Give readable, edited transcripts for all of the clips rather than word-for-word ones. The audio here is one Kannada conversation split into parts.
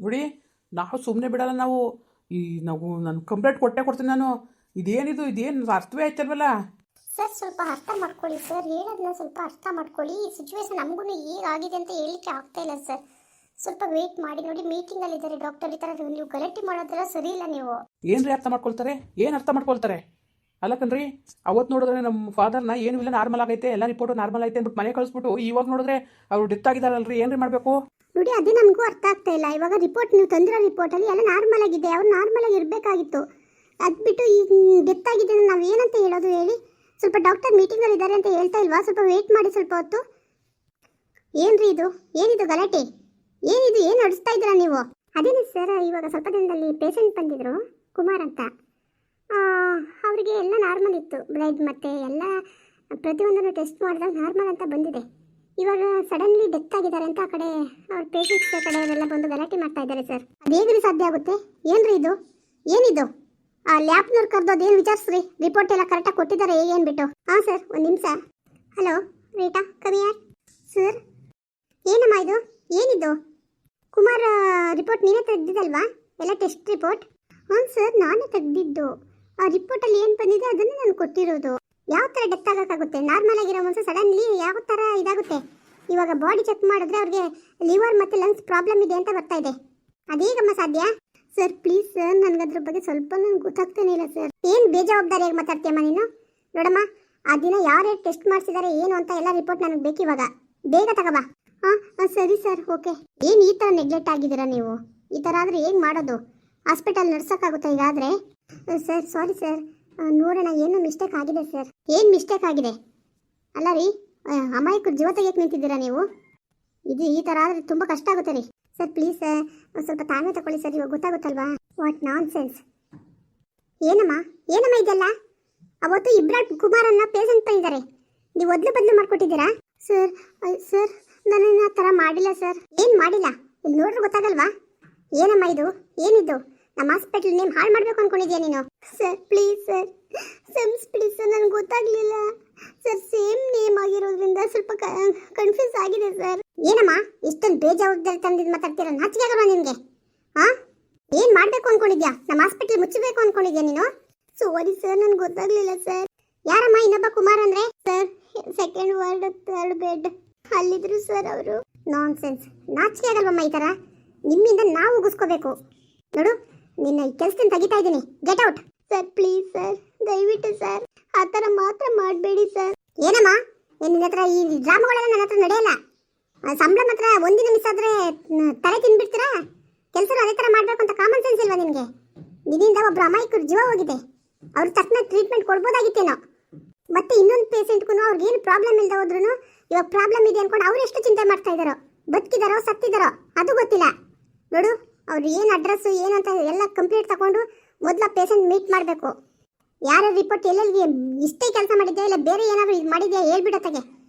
ನೋಡಿ, ನಾವು ಸುಮ್ಮನೆ ಬಿಡಲ್ಲ ನಾವು. ನಾವು ನಾನು ಕಂಪ್ಲೇಂಟ್ ಕೊಡ್ತೀನಿ ನಾನು. ಇದೇನು ಅರ್ಥವೇ ಆಯ್ತಲ್ವಲ್ಲ. ಸರ್ ಸ್ವಲ್ಪ ಅರ್ಥ ಮಾಡ್ಕೊಳ್ಳಿ ಸರ್, ಹೇಳೋದನ್ನ ಸ್ವಲ್ಪ ಅರ್ಥ ಮಾಡ್ಕೊಳ್ಳಿ. ಈ ಸಿಚುವೇಶನ್ ನಮಗೂ ಹೇಗಾಗಿದೆ ಅಂತ ಹೇಳಲಿಕ್ಕೆ ಆಗ್ತಾ ಇಲ್ಲ ಸರ್. ಸ್ವಲ್ಪ ವೇಟ್ ಮಾಡಿ. ನೋಡಿ, ಮೀಟಿಂಗಲ್ಲಿ ಇದ್ದಾರೆ ಡಾಕ್ಟರ್. ಈ ಥರ ನೀವು ಗಲಾಟೆ ಮಾಡೋದೆಲ್ಲ ಸರಿ ಇಲ್ಲ ನೀವು. ಏನ್ರಿ ಅರ್ಥ ಮಾಡ್ಕೊಳ್ತಾರೆ? ಏನು ಅರ್ಥ ಮಾಡ್ಕೊಳ್ತಾರೆ? ಅಲ್ಲ ಕಣ್ರಿ, ಅವತ್ತು ನೋಡಿದ್ರೆ ನಮ್ಮ ಫಾದರ್ನ ಏನು ಇಲ್ಲ, ನಾರ್ಮಲ್ ಆಗೈತೆ, ಎಲ್ಲ ರಿಪೋರ್ಟು ನಾರ್ಮಲ್ ಐತೆ ಅಂದ್ಬಿಟ್ಟು ಮನೆ ಕಳಿಸ್ಬಿಟ್ಟು ಇವಾಗ ನೋಡಿದ್ರೆ ಅವ್ರು ಡೆತ್ ಆಗಿದಾರಲ್ರಿ. ಏನ್ರಿ ಮಾಡಬೇಕು? ನೋಡಿ, ಅದೇ ನಮಗೂ ಅರ್ಥ ಆಗ್ತಾ ಇಲ್ಲ. ಇವಾಗ ರಿಪೋರ್ಟ್ ನೀವು ತಂದಿರೋ ರಿಪೋರ್ಟಲ್ಲಿ ಎಲ್ಲ ನಾರ್ಮಲ್ ಆಗಿದೆ, ಅವ್ರು ನಾರ್ಮಲ್ ಆಗಿ ಇರಬೇಕಾಗಿತ್ತು. ಅದು ಬಿಟ್ಟು ಈಗ ಡೆತ್ ಆಗಿದೆ ನಾವು ಏನಂತ ಹೇಳೋದು ಹೇಳಿ? ಸ್ವಲ್ಪ ಡಾಕ್ಟರ್ ಮೀಟಿಂಗಲ್ಲಿ ಇದ್ದಾರೆ ಅಂತ ಹೇಳ್ತಾ ಇಲ್ವಾ? ಸ್ವಲ್ಪ ವೇಟ್ ಮಾಡಿ ಸ್ವಲ್ಪ ಹೊತ್ತು. ಏನ್ರಿ ಏನಿದು ಗಲಾಟೆ? ಏನು ನಡೆಸ್ತಾ ಇದ್ದೀರಾ ನೀವು? ಅದೇನು ಸರ್, ಇವಾಗ ಸ್ವಲ್ಪ ದಿನದಲ್ಲಿ ಪೇಷಂಟ್ ಬಂದಿದ್ರು, ಕುಮಾರ್ ಅಂತ. ಅವರಿಗೆ ಎಲ್ಲ ನಾರ್ಮಲ್ ಇತ್ತು, ಬ್ಲಡ್ ಮತ್ತು ಎಲ್ಲ ಪ್ರತಿಯೊಂದನ್ನು ಟೆಸ್ಟ್ ಮಾಡಿದಾಗ ನಾರ್ಮಲ್ ಅಂತ ಬಂದಿದೆ. ಇವಾಗ ಸಡನ್ಲಿ ಡೆತ್ ಆಗಿದ್ದಾರೆ ಅಂತ ಆ ಕಡೆ ಅವ್ರ ಪೇಷಂಟ್ಸ್ ಕಡೆಯವರೆಲ್ಲ ಬಂದು ಗಲಾಟೆ ಮಾಡ್ತಾ ಇದ್ದಾರೆ ಸರ್. ಅದು ಹೇಗ್ರಿ ಸಾಧ್ಯ ಆಗುತ್ತೆ? ಏನ್ರಿ ಏನಿದು? ಆ ಲ್ಯಾಬ್ನವ್ರು ಕರೆದು ಅದೇನು ವಿಚಾರಿಸ್ರಿ, ರಿಪೋರ್ಟ್ ಎಲ್ಲ ಕರೆಕ್ಟಾಗಿ ಕೊಟ್ಟಿದ್ದಾರೆ ಹೇಗೆ ಅಂದ್ಬಿಟ್ಟು. ಹಾಂ ಸರ್, ಒಂದು ನಿಮಿಷ. ಹಲೋ ರೀಟಾ, ಕಮಿಯಾರ್ ಸರ್. ಏನಮ್ಮ ಏನಿದು? ಕುಮಾರ್ ರಿಪೋರ್ಟ್ ನೀವೇ ತೆಗೆದಿದ್ದಲ್ವಾ? ಎಲ್ಲ ಟೆಸ್ಟ್ ರಿಪೋರ್ಟ್? ಹ್ಞೂ ಸರ್, ನಾನೇ ತೆಗೆದಿದ್ದು. ಆ ರಿಪೋರ್ಟಲ್ಲಿ ಏನು ಬಂದಿದೆ ಅದನ್ನೇ ನಾನು ಕೊಟ್ಟಿರೋದು. ಯಾವ ಥರ ಡೆತ್ ಆಗೋಕ್ಕಾಗುತ್ತೆ? ನಾರ್ಮಲ್ ಆಗಿರೋ ಮನುಷ್ಯ ಸಡನ್ಲಿ ಯಾವ ಥರ ಇದಾಗುತ್ತೆ? ಇವಾಗ ಬಾಡಿ ಚೆಕ್ ಮಾಡಿದ್ರೆ ಅವ್ರಿಗೆ ಲಿವರ್ ಮತ್ತು ಲಂಗ್ಸ್ ಪ್ರಾಬ್ಲಮ್ ಇದೆ ಅಂತ ಬರ್ತಾ ಇದೆ. ಅದೇಗಮ್ಮ ಸಾಧ್ಯ? ಸರ್ ಪ್ಲೀಸ್ ಸರ್, ನನಗದ್ರ ಬಗ್ಗೆ ಸ್ವಲ್ಪ ಗೊತ್ತಾಗ್ತಾನೆ ಇಲ್ಲ ಸರ್. ಏನು ಬೇಜವಾಬ್ದಾರಿಯಾಗಿ ಮಾತಾಡ್ತೀಯಮ್ಮ ನೀನು? ನೋಡಮ್ಮ, ಆ ದಿನ ಯಾರ್ಯಾರು ಟೆಸ್ಟ್ ಮಾಡಿಸಿದ್ದಾರೆ ಏನು ಅಂತ ಎಲ್ಲ ರಿಪೋರ್ಟ್ ನನಗೆ ಬೇಕಿವಾಗ. ಬೇಗ ತಗೋಬಾ. ಹಾಂ ಸರಿ ಸರ್, ಓಕೆ. ಏನು ಈ ಥರ ನೆಗ್ಲೆಕ್ಟ್ ಆಗಿದ್ದೀರಾ ನೀವು? ಈ ಥರ ಆದರೆ ಹೇಗೆ ಮಾಡೋದು? ಹಾಸ್ಪಿಟಲ್ ನಡ್ಸೋಕ್ಕಾಗುತ್ತಾ ಹೀಗಾದರೆ? ಸರ್ ಸಾರಿ ಸರ್, ನೋಡೋಣ, ಏನೋ ಮಿಸ್ಟೇಕ್ ಆಗಿದೆ ಸರ್. ಏನು ಮಿಸ್ಟೇಕ್ ಆಗಿದೆ? ಅಲ್ಲ ರೀ, ಅಮಾಯಕರು ಜೀವ ತೆಗಿಯಕ್ಕೆ ನಿಂತಿದ್ದೀರಾ ನೀವು? ಇದು ಈ ಥರ ಆದರೆ ತುಂಬ ಕಷ್ಟ ಆಗುತ್ತೆ ರೀ. ಸರ್ ಪ್ಲೀಸ್ ಸರ್, ಸ್ವಲ್ಪ ತಾಳ್ಮೆ ತಗೊಳ್ಳಿ ಸರ್, ಇವಾಗ ಗೊತ್ತಾಗುತ್ತಲ್ವಾ? What non sense. ಏನಮ್ಮ ಇದೆಲ್ಲ? ಅವತ್ತು ಇಬ್ರಾಳ್ ಕುಮಾರನ್ನ ಪೇಷಂಟ್ ಬಂದಿದ್ದಾರೆ, ನೀವು ಒದ್ಲು ಬದಲು ಮಾಡ್ಕೊಟ್ಟಿದ್ದೀರಾ? ಸರ್ ಸರ್, ನಾನು ಆ ಥರ ಮಾಡಿಲ್ಲ ಸರ್. ಏನು ಮಾಡಿಲ್ಲ? ಇಲ್ಲಿ ನೋಡ್ರೆ ಗೊತ್ತಾಗಲ್ವಾ? ಏನಮ್ಮ ಏನಿದು? ನಮ್ಮ ಹಾಸ್ಪಿಟಲ್ ನೇಮ್ ಹಾಳು ಮಾಡಬೇಕು ಅಂದ್ಕೊಂಡಿದ್ಯಾ ನೀನು? Sir please sir, please sir, ನನಗೆ ಗೊತ್ತಾಗಲಿಲ್ಲ ಸರ್. ಸೇಮ್ ನೇಮ್ ಆಗಿರೋದ್ರಿಂದ ಸ್ವಲ್ಪ ಕನ್ಫ್ಯೂಸ್ ಆಗಿದೆ ಸರ್. ಏನಮ್ಮ ಇಷ್ಟೊಂದು ಬೇಜವಾಬ್ದಾರಿ ತಂದಿದ್ದು ಮಾತಾಡ್ತೀರಾ? ನಾಚಿಕೆ ಆಗಲ್ವಾ ನಿನಗೆ? ಹಾಂ, ಏನು ಮಾಡಬೇಕು ಅಂದ್ಕೊಂಡಿದ್ಯಾ? ನಮ್ಮ ಹಾಸ್ಪಿಟಲ್ ಮುಚ್ಚಬೇಕು ಅಂದ್ಕೊಂಡಿದ್ಯಾ ನೀನು? ಸಾರಿ ಸರ್, ನನಗೆ ಗೊತ್ತಾಗಲಿಲ್ಲ ಸರ್. ಯಾರಮ್ಮ ಇನ್ನೊಬ್ಬ ಕುಮಾರ್ ಅಂದರೆ? Sir second ward 3rd bed ಅಲ್ಲಿದ್ರು ಸರ್ ಅವರು. Nonsense. ನಾಚಿಕೆ ಆಗಲ್ವಮ್ಮ ಈ ಥರ? ನಿಮ್ಮಿಂದ ನಾವು ಉಗಿಸ್ಕೋಬೇಕು. ನೋಡು, ನಿನ್ನ ಈ ಕೆಲಸದಿಂದ ತೆಗಿತಾ ಇದ್ದೀನಿ, get out. Sir please sir, ದಯವಿಟ್ಟು ಸರ್ ಆ ಥರ ಮಾತ್ರ ಮಾಡಬೇಡಿ ಸರ್. ಏನಮ್ಮ, ನಿನ್ನ ಹತ್ರ ಈ ಡ್ರಾಮಾಗಳೆಲ್ಲ ನನ್ನ ಹತ್ರ ನಡೆಯಲ್ಲ. ಸಂಬಳ ಮಾತ್ರ ಒಂದಿನ ಮಿಸ್ ಆದರೆ ತಲೆ ತಿನ್ಬಿಡ್ತೀರಾ? ಕೆಲಸ ಅದೇ ಥರ ಮಾಡಬೇಕು ಅಂತ ಕಾಮನ್ ಸೆನ್ಸ್ ಇಲ್ವಾ ನಿನಗೆ? ನಿನ್ನಿಂದ ಒಬ್ಬರು ಅಮಾಯಕರು ಜೀವ ಹೋಗಿದೆ, ಅವ್ರ ತಕ್ಷಣ ಟ್ರೀಟ್ಮೆಂಟ್ ಕೊಡ್ಬೋದಾಗಿತ್ತೇನೋ. ಮತ್ತೆ ಇನ್ನೊಂದು ಪೇಷಂಟ್ಗೂ ಅವ್ರಿಗೇನು ಪ್ರಾಬ್ಲಮ್ ಇಲ್ಲದೆ ಹೋದ್ರೂ ಇವಾಗ ಪ್ರಾಬ್ಲಮ್ ಇದೆ ಅಂದ್ಕೊಂಡು ಅವ್ರು ಎಷ್ಟು ಚಿಂತೆ ಮಾಡ್ತಾ ಇದ್ದಾರೋ, ಬದುಕಿದಾರೋ ಸತ್ತಿದಾರೋ ಅದು ಗೊತ್ತಿಲ್ಲ. ನೋಡು, ಅವ್ರು ಏನು ಅಡ್ರೆಸ್ಸು ಏನು ಅಂತ ಎಲ್ಲ ಕಂಪ್ಲೀಟ್ ತಗೊಂಡು ಮೊದಲ ಪೇಷಂಟ್ ಮೀಟ್ ಮಾಡಬೇಕು. ಯಾರ ರಿಪೋರ್ಟ್ ಎಲ್ಲೆಲ್ಲಿಗೆ ಇಷ್ಟೇ ಕೆಲಸ ಮಾಡಿದ್ಯಾ ಇಲ್ಲ ಬೇರೆ ಏನಾದರೂ ಮಾಡಿದ್ಯಾ ಹೇಳ್ಬಿಡತ್ತಾಗೆ.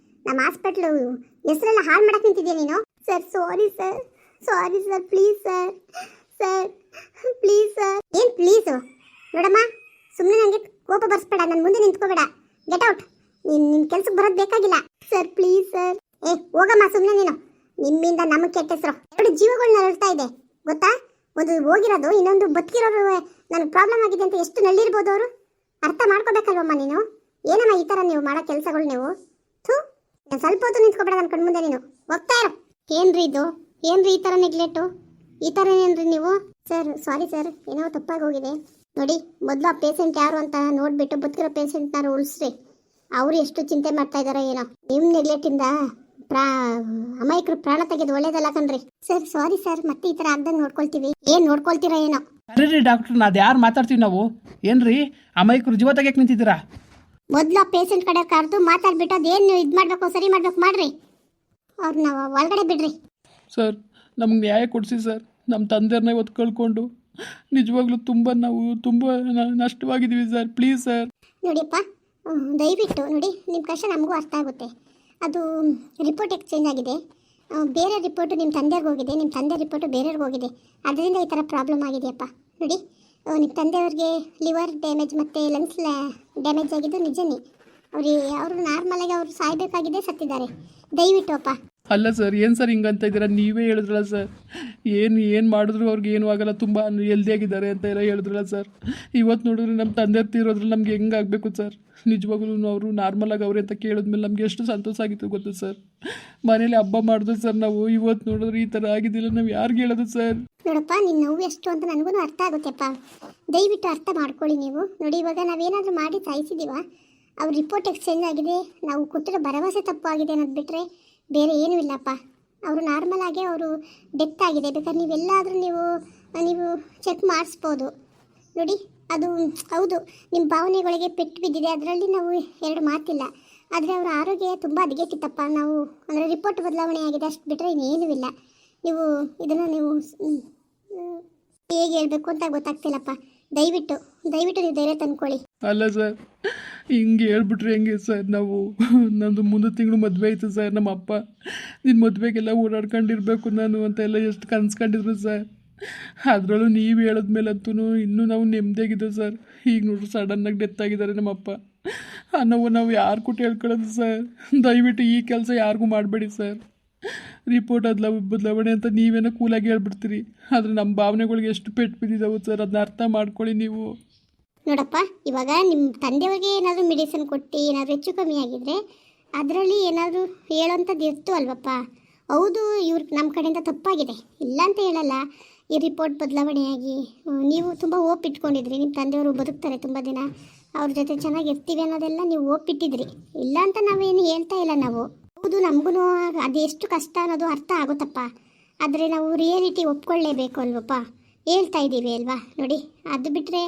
ನಮ್ಮ ಹಾಸ್ಪಿಟ್ಲು ಹೆಸರೆಲ್ಲ ಹಾಳು ಮಾಡಕ್ಕೆ ನಿಂತಿದ್ಯಾ ನೀನು? Sir sorry sir please sir. Please sir. ಏನು ಪ್ಲೀಸು? ನೋಡಮ್ಮ, ಸುಮ್ಮನೆ ನನಗೆ ಕೋಪ ಬರ್ಸ್ಬೇಡ, ನನ್ನ ಮುಂದೆ ನಿಂತ್ಕೋಬೇಡ, ಗೆಟ್ ಔಟ್. ನಿನ್ನ ಕೆಲ್ಸಕ್ಕೆ ಬರೋದು ಬೇಕಾಗಿಲ್ಲ. Sir please sir. ಹೋಗಮ್ಮ ಸುಮ್ಮನೆ ನೀನು. ನಿಮ್ಮಿಂದ ನಮಗೆ ಕೆಟ್ಟ ಹೆಸರು. 2 ಜೀವಗಳನ್ನ ನರಳ್ತಾ ಇದೆ ಗೊತ್ತಾ? ಒಂದು ಹೋಗಿರೋದು, ಇನ್ನೊಂದು ಬದುಕಿರೋರು. ನನಗೆ ಪ್ರಾಬ್ಲಮ್ ಆಗಿದೆ ಅಂತ ಎಷ್ಟು ನಳ್ಳಿರ್ಬೋದು ಅವರು? ಅರ್ಥ ಮಾಡ್ಕೋಬೇಕಲ್ವಮ್ಮ ನೀನು? ಏನಮ್ಮ ಈ ಥರ ನೀವು ಮಾಡೋ ಕೆಲಸಗಳು ನೀವು? ಸ್ವಲ್ಪ ಹೊತ್ತು ನಿಂತ್ಕೋಬೇಡ ನನ್ನ ಕಣ್ಮುಂದೆ ನೀನು, ಹೋಗ್ತಾ ಇರೋ. ಏನ್ರಿ ಈ ಥರ ನೆಗ್ಲೆಕ್ಟು? ಈ ಥರ ಏನ್ರಿ ನೀವು? ಸರ್ ಸಾರಿ ಸರ್, ಏನೋ ತಪ್ಪಾಗಿ ಹೋಗಿದೆ. ನೋಡಿ, ಮೊದಲು ಆ ಪೇಷಂಟ್ ಯಾರು ಅಂತ ನೋಡಿಬಿಟ್ಟು ಬದುಕಿರೋ ಪೇಷಂಟ್ನಾರು ಉಳಿಸ್ರಿ. ಅವರು ಎಷ್ಟು ಚಿಂತೆ ಮಾಡ್ತಾ ಇದ್ದಾರೋ ಏನೋ. ನಿಮ್ಮ ನೆಗ್ಲೆಕ್ಟಿಂದ ಅಮಾಯಕರು ಪ್ರಾಣ ತೆಗೆದು ಒಳ್ಳೇದಲ್ಲ ಕಣ್ರಿ. ಸರ್ ಸಾರಿ ಸರ್, ಮತ್ತೆ ಈ ಥರ ಆಗ್ದಂಗೆ ನೋಡ್ಕೊಳ್ತೀವಿ. ಏನು ನೋಡ್ಕೊಳ್ತೀರಾ ಏನೋ? ಸರಿ ಡಾಕ್ಟರ್, ಅದು ಯಾರು ಮಾತಾಡ್ತೀವಿ ನಾವು? ಏನ್ರಿ ಅಮಾಯಕರು ಜೀವ ತೆಗಿಯಕ್ಕೆ ನಿಂತಿದ್ದೀರಾ? ಮೊದಲು ಆ ಪೇಷಂಟ್ ಕಡೆ ಕರೆದು ಮಾತಾಡ್ಬಿಟ್ಟು ಅದೇನು ಇದು ಮಾಡಬೇಕು ಸರಿ ಮಾಡಬೇಕು ಮಾಡ್ರಿ. ಅವ್ರನ್ನ ಒಳಗಡೆ ಬಿಡ್ರಿ. ಸರ್ ನಮ್ಗೆ ನ್ಯಾಯ ಕೊಡಿಸಿ ಸರ್. ನಮ್ಮ ತಂದೆಯವ್ರನ್ನ ಇವತ್ತು ಕಳ್ಕೊಂಡು ನಿಜವಾಗ್ಲೂ ನಾವು ತುಂಬ ನಷ್ಟವಾಗಿದ್ದೀವಿ ಸರ್. Please sir. ನೋಡಿಯಪ್ಪ, ದಯವಿಟ್ಟು ನೋಡಿ, ನಿಮ್ಮ ಕಷ್ಟ ನಮಗೂ ಅರ್ಥ ಆಗುತ್ತೆ. ಅದು ರಿಪೋರ್ಟ್ ಎಕ್ಸ್ಚೇಂಜ್ ಆಗಿದೆ, ಬೇರೆ ರಿಪೋರ್ಟು ನಿಮ್ಮ ತಂದೆಗೆ ಹೋಗಿದೆ, ನಿಮ್ಮ ತಂದೆ ರಿಪೋರ್ಟು ಬೇರೆಯವ್ರಿಗೆ ಹೋಗಿದೆ. ಅದರಿಂದ ಈ ಥರ ಪ್ರಾಬ್ಲಮ್ ಆಗಿದೆಯಪ್ಪ. ನೋಡಿ, ನಿಮ್ಮ ತಂದೆಯವ್ರಿಗೆ ಲಿವರ್ ಡ್ಯಾಮೇಜ್ ಮತ್ತು ಲಂಗ್ಸ್ ಡ್ಯಾಮೇಜ್ ಆಗಿದ್ದು ನಿಜನೇ. ಅವರು ನಾರ್ಮಲಾಗಿ ಅವರು ಸಾಯಬೇಕಾಗಿದೆ, ಸತ್ತಿದ್ದಾರೆ. ದಯವಿಟ್ಟು ಅಪ್ಪ ಅಲ್ಲ ಸರ್ ಏನು ಸರ್ ಹಿಂಗಂತ ಇದ್ದೀರಾ? ನೀವೇ ಹೇಳಿದ್ರಲ್ಲ ಸರ್, ಏನು ಮಾಡಿದ್ರು ಅವ್ರಿಗೆ ಏನೂ ಆಗಲ್ಲ, ತುಂಬ ಹೆಲ್ದಿಯಾಗಿದ್ದಾರೆ ಅಂತ ಎಲ್ಲ ಹೇಳಿದ್ರಲ್ಲ ಸರ್. ಇವತ್ತು ನೋಡಿದ್ರೆ ನಮ್ಮ ತಂದೆ ತೀರೋದ್ರಲ್ಲಿ ನಮ್ಗೆ ಹೆಂಗಾಗಬೇಕು ಸರ್? ನಿಜವಾಗ್ಲೂ ಅವರು ನಾರ್ಮಲಾಗಿ ಅವ್ರೆ ಅಂತ ಕೇಳಿದ್ಮೇಲೆ ನಮಗೆ ಎಷ್ಟು ಸಂತೋಷ ಆಗಿತ್ತು ಗೊತ್ತು ಸರ್. ಮನೇಲಿ ಹಬ್ಬ ಮಾಡಿದ್ರು ಸರ್ ನಾವು. ಇವತ್ತು ನೋಡಿದ್ರೆ ಈ ಥರ ಆಗಿದ್ದಿಲ್ಲ, ನಾವು ಯಾರಿಗೆ ಹೇಳೋದು ಸರ್? ನೋಡಪ್ಪ, ನಿನ್ನ ನೋವು ಎಷ್ಟು ಅಂತ ನನಗೂ ಅರ್ಥ ಆಗುತ್ತೆಪ್ಪ. ದಯವಿಟ್ಟು ಅರ್ಥ ಮಾಡ್ಕೊಳ್ಳಿ ನೀವು. ನೋಡಿ, ಇವಾಗ ನಾವೇನಾದರೂ ಮಾಡಿ ಸಾಯಿಸಿದ್ದೀವ, ಅವ್ರ ರಿಪೋರ್ಟ್ ಎಕ್ಸ್ಚೇಂಜ್ ಆಗಿದೆ, ನಾವು ಕೊಟ್ಟಿರೋ ಭರವಸೆ ತಪ್ಪು ಆಗಿದೆ ಅನ್ನೋದು ಬಿಟ್ಟರೆ ಬೇರೆ ಏನೂ ಇಲ್ಲಪ್ಪ. ಅವರು ನಾರ್ಮಲ್ ಆಗಿ ಅವರು ಡೆತ್ ಆಗಿದೆ. ಬೇಕಾದ್ರೆ ನೀವೆಲ್ಲಾದರೂ ನೀವು ಚೆಕ್ ಮಾಡಿಸ್ಬೋದು. ನೋಡಿ, ಅದು ಹೌದು, ನಿಮ್ಮ ಭಾವನೆಗಳಿಗೆ ಪೆಟ್ಟು ಬಿದ್ದಿದೆ, ಅದರಲ್ಲಿ ನಾವು ಎರಡು ಮಾತಿಲ್ಲ. ಆದರೆ ಅವರ ಆರೋಗ್ಯ ತುಂಬ ಹದಗೆಟ್ಟಿತ್ತಪ್ಪ. ನಾವು ಅಂದರೆ ರಿಪೋರ್ಟ್ ಬದಲಾವಣೆ ಆಗಿದೆ, ಅಷ್ಟು ಬಿಟ್ಟರೆ ಇನ್ನೇನೂ ಇಲ್ಲ. ನೀವು ಇದನ್ನು ಹೇಗೆ ಹೇಳಬೇಕು ಅಂತ ಗೊತ್ತಾಗ್ತಿಲ್ಲಪ್ಪ. ದಯವಿಟ್ಟು ನೀವು ಧೈರ್ಯ ತಂದ್ಕೊಳ್ಳಿ. ಅಲ್ಲ ಸರ್, ಹಿಂಗೆ ಹೇಳ್ಬಿಟ್ರೆ ಹೆಂಗೆ ಸರ್? ನಮ್ಮದು ಮುಂದೆ ತಿಂಗಳು ಮದುವೆ ಆಯಿತು ಸರ್. ನಮ್ಮ ಅಪ್ಪ ನಿನ್ನ ಮದುವೆಗೆಲ್ಲ ಓಡಾಡ್ಕೊಂಡಿರ್ಬೇಕು ನಾನು ಅಂತ ಎಲ್ಲ ಎಷ್ಟು ಕನ್ಸ್ಕೊಂಡಿದ್ರು ಸರ್. ಅದರಲ್ಲೂ ನೀವು ಹೇಳಿದ್ಮೇಲಂತೂ ಇನ್ನೂ ನಾವು ನೆಮ್ಮದಿಯಾಗಿದ್ದೆವು ಸರ್. ಈಗ ನೋಡ್ರಿ ಸಡನ್ನಾಗಿ ಡೆತ್ ಆಗಿದ್ದಾರೆ ನಮ್ಮಪ್ಪ. ನಾವು ಯಾರು ಕೊಟ್ಟು ಹೇಳ್ಕೊಳ್ಳೋದು ಸರ್? ದಯವಿಟ್ಟು ಈ ಕೆಲಸ ಯಾರಿಗೂ ಮಾಡಬೇಡಿ ಸರ್. ರಿಪೋರ್ಟ್ ಬದಲಾವಣೆ ಅಂತ ನೀವೇನೋ ಕೂಲಾಗಿ ಹೇಳ್ಬಿಡ್ತೀರಿ, ಆದರೆ ನಮ್ಮ ಭಾವನೆಗಳಿಗೆ ಎಷ್ಟು ಪೆಟ್ಟು ಬಿದ್ದಿದ್ದಾವೆ ಸರ್, ಅದನ್ನ ಅರ್ಥ ಮಾಡ್ಕೊಳ್ಳಿ ನೀವು. ನೋಡಪ್ಪ, ಇವಾಗ ನಿಮ್ಮ ತಂದೆಯವ್ರಿಗೆ ಏನಾದರೂ ಮೆಡಿಸಿನ್ ಕೊಟ್ಟು ಏನಾದರೂ ಹೆಚ್ಚು ಕಮ್ಮಿ ಆಗಿದ್ರೆ ಅದರಲ್ಲಿ ಏನಾದರೂ ಹೇಳೋಂಥದ್ದು ಇತ್ತು ಅಲ್ವಪ್ಪ? ಹೌದು, ಇವ್ರಿಗೆ ನಮ್ಮ ಕಡೆಯಿಂದ ತಪ್ಪಾಗಿದೆ, ಇಲ್ಲ ಅಂತ ಹೇಳಲ್ಲ. ಈ ರಿಪೋರ್ಟ್ ಬದಲಾವಣೆಯಾಗಿ ನೀವು ತುಂಬ ಹೋಪ್ ಇಟ್ಕೊಂಡಿದ್ರಿ, ನಿಮ್ಮ ತಂದೆಯವರು ಬದುಕ್ತಾರೆ ತುಂಬ ದಿನ, ಅವ್ರ ಜೊತೆ ಚೆನ್ನಾಗಿರ್ತೀವಿ ಅನ್ನೋದೆಲ್ಲ ನೀವು ಹೋಪ್ ಇಟ್ಟಿದ್ರಿ. ಇಲ್ಲ ಅಂತ ನಾವೇನು ಹೇಳ್ತಾ ಇಲ್ಲ ನಾವು. ಹೌದು, ನಮಗೂ ಅದೆಷ್ಟು ಕಷ್ಟ ಅನ್ನೋದು ಅರ್ಥ ಆಗುತ್ತಪ್ಪ. ಆದರೆ ನಾವು ರಿಯಾಲಿಟಿ ಒಪ್ಕೊಳ್ಳೇಬೇಕು ಅಲ್ವಪ್ಪ? ಹೇಳ್ತಾ ಇದ್ದೀವಿ ಅಲ್ವಾ? ನೋಡಿ, ಅದು ಬಿಟ್ಟರೆ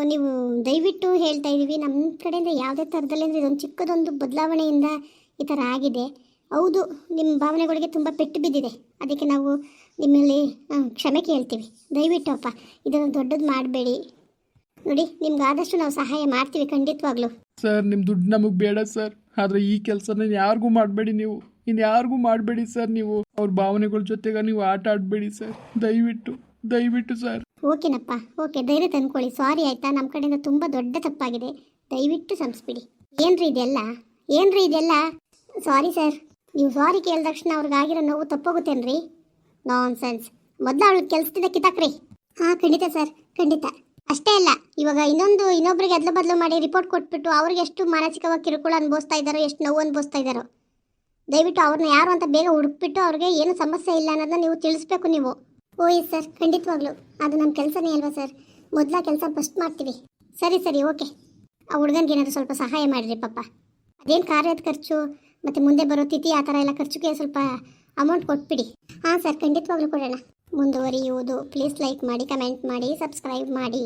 ನೀವು ದಯವಿಟ್ಟು ಹೇಳ್ತಾ ಇದ್ದೀವಿ, ನಮ್ಮ ಕಡೆಯಿಂದ ಯಾವುದೇ ಥರದಲ್ಲಿ ಅಂದರೆ ಇದೊಂದು ಚಿಕ್ಕದೊಂದು ಬದಲಾವಣೆಯಿಂದ ಈ ಥರ ಆಗಿದೆ. ಹೌದು, ನಿಮ್ಮ ಭಾವನೆಗಳಿಗೆ ತುಂಬ ಪೆಟ್ಟು ಬಿದ್ದಿದೆ, ಅದಕ್ಕೆ ನಾವು ನಿಮ್ಮಲ್ಲಿ ಕ್ಷಮೆ ಕೇಳ್ತೀವಿ. ದಯವಿಟ್ಟು ಅಪ್ಪ, ಇದನ್ನು ದೊಡ್ಡದು ಮಾಡಬೇಡಿ. ನೋಡಿ, ನಿಮ್ಗೆ ಆದಷ್ಟು ನಾವು ಸಹಾಯ ಮಾಡ್ತೀವಿ ಖಂಡಿತವಾಗ್ಲೂ. ಸರ್, ನಿಮ್ಮ ದುಡ್ಡು ನಮಗೆ ಬೇಡ ಸರ್, ಆದರೆ ಈ ಕೆಲಸನ ಯಾರಿಗೂ ಮಾಡಬೇಡಿ ನೀವು, ಇನ್ಯಾರಿಗೂ ಮಾಡಬೇಡಿ ಸರ್. ನೀವು ಅವ್ರ ಭಾವನೆಗಳ ಜೊತೆಗೆ ನೀವು ಆಟ ಆಡಬೇಡಿ ಸರ್, ದಯವಿಟ್ಟು ಸರ್. ಓಕೆನಪ್ಪ, ಓಕೆ, ಧೈರ್ಯ ತಂದ್ಕೊಳ್ಳಿ. ಸಾರಿ ಆಯಿತಾ? ನಮ್ಮ ಕಡೆಯಿಂದ ತುಂಬ ದೊಡ್ಡ ತಪ್ಪಾಗಿದೆ, ದಯವಿಟ್ಟು ಕ್ಷಮಿಸ್ಬಿಡಿ. ಏನ್ರಿ ಇದೆಲ್ಲ? Sorry sir. ನೀವು ಸಾರಿ ಕೇಳಿದ ತಕ್ಷಣ ಅವ್ರಿಗಾಗಿರೋ ನೋವು ತಪ್ಪೋಗುತ್ತೇನ್ರಿ? ನಾನ್ ಸೆನ್ಸ್. ಮೊದಲು ಅವಳು ಕೆಲಸದಿಂದ ಕಿತ್ತಾಕ್ರಿ. ಹಾಂ, ಖಂಡಿತ ಸರ್, ಖಂಡಿತ. ಅಷ್ಟೇ ಅಲ್ಲ, ಇವಾಗ ಇನ್ನೊಬ್ಬರಿಗೆ ಅದಲು ಬದಲು ಮಾಡಿ ರಿಪೋರ್ಟ್ ಕೊಟ್ಬಿಟ್ಟು ಅವ್ರಿಗೆ ಎಷ್ಟು ಮಾನಸಿಕವಾಗಿ ಕಿರುಕುಳ ಅನುಭವಿಸ್ತಾ ಇದ್ದಾರೋ, ಎಷ್ಟು ನೋವು ಅನುಭವಿಸ್ತಾ ಇದ್ದಾರೋ. ದಯವಿಟ್ಟು ಅವ್ರನ್ನ ಯಾರು ಅಂತ ಬೇಗ ಹುಡುಕ್ಬಿಟ್ಟು ಅವ್ರಿಗೆ ಏನು ಸಮಸ್ಯೆ ಇಲ್ಲ ಅನ್ನೋದನ್ನ ನೀವು ತಿಳಿಸ್ಬೇಕು ನೀವು. ಓ ಎಸ್ ಸರ್, ಖಂಡಿತವಾಗ್ಲೂ ಅದು ನಮ್ಮ ಕೆಲಸನೇ ಅಲ್ವಾ ಸರ್? ಮೊದಲ ಕೆಲಸ ಫಸ್ಟ್ ಮಾಡ್ತೀವಿ. ಸರಿ, ಓಕೆ. ಆ ಹುಡುಗನಿಗೆ ಏನಾದರೂ ಸ್ವಲ್ಪ ಸಹಾಯ ಮಾಡಿರಿ ಪಾಪ. ಅದೇನು ಕಾರ್ಯದ ಖರ್ಚು ಮತ್ತು ಮುಂದೆ ಬರೋ ತಿಥಿ ಆ ಥರ ಎಲ್ಲ ಖರ್ಚಿಗೆ ಸ್ವಲ್ಪ ಅಮೌಂಟ್ ಕೊಟ್ಬಿಡಿ. ಹಾಂ ಸರ್, ಖಂಡಿತವಾಗ್ಲೂ ಕೊಡೋಣ. ಮುಂದುವರಿಯುವುದು. ಪ್ಲೀಸ್ ಲೈಕ್ ಮಾಡಿ, ಕಮೆಂಟ್ ಮಾಡಿ, ಸಬ್ಸ್ಕ್ರೈಬ್ ಮಾಡಿ.